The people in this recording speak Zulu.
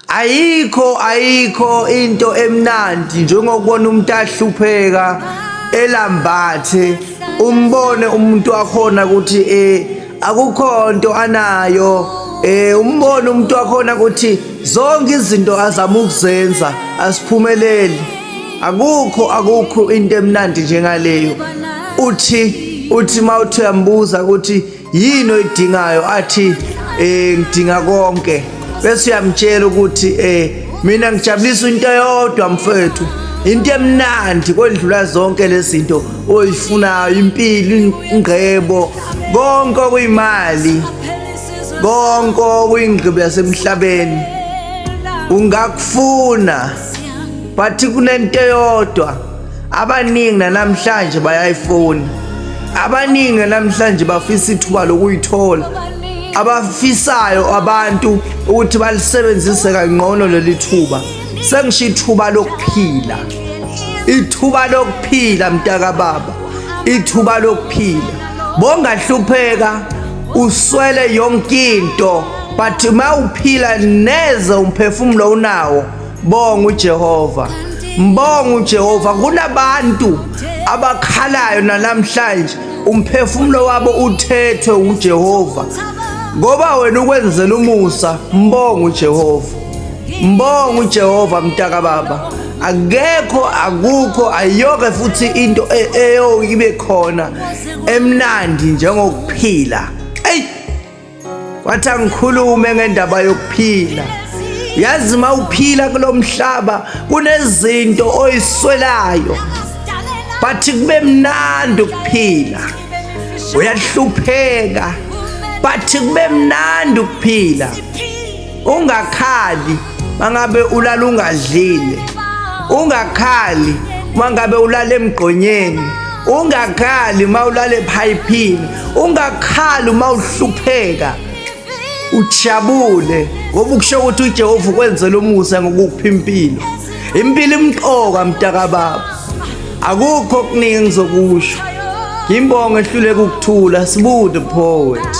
ayikho into emnandi njengokubona umuntu ahlupheka elambathe umbone umuntu wakhona ukuthi akukho into anayo umbone umuntu wakhona ukuthi zonke izinto azama ukuzenza asiphumeleli. Akukho into emnandi njengaleyo. Uthi mawuthi uyambuza ukuthi yini oyidingayo athi ngidinga konke, bese uyamtshela ukuthi mina ngijabulisa into eyodwa mfethu, into emnandi kodlula zonke lezi zinto oyifunayo, impilo, ingqebo, konke okuyimali, konke okuyingqebo yasemhlabeni ungakufuna, but kunento eyodwa abaningi namhlanje bayayifuna. Abaningi namhlanje bafisa ithuba lokuyithola, abafisayo abantu ukuthi balisebenzise kangcono leli thuba. Sengisho ithuba lokuphila, ithuba lokuphila mntaka baba, ithuba lokuphila. Bongahlupheka uswele yonke into, but mawuphila neze umphefumulo unawo, bonga uJehova, mbonga uJehova. Kunabantu abakhalayo namhlanje umphefumulo wabo uthethwe uJehova, ngoba wena ukwenzela umusa. Mbonga uJehova, mbonga uJehova mntaka baba. Akukho ayoke futhi into ibe khona emnandi njengokuphila. Wathi angikhulume ngendaba yokuphila. Yazi mawuphila kulomhlaba kunezinto oyiswelayo, but kube mnandi ukuphila. Uyahlupheka but kube mnandi ukuphila. Ungakhali mangabe ulala ungadlile, ungakhali mangabe ulala emgqonyeni, ungakhali mawulala ephayiphini, ungakhali mawuhlupheka. Ujabule ngoba ukusho ukuthi uJehova ukwenzela umusa ngokupha impilo. Impilo imqoka mntaka baba. Akukho okuningi ngizokusho. Ngimbonge ehluleka ukuthula. Sibude poet.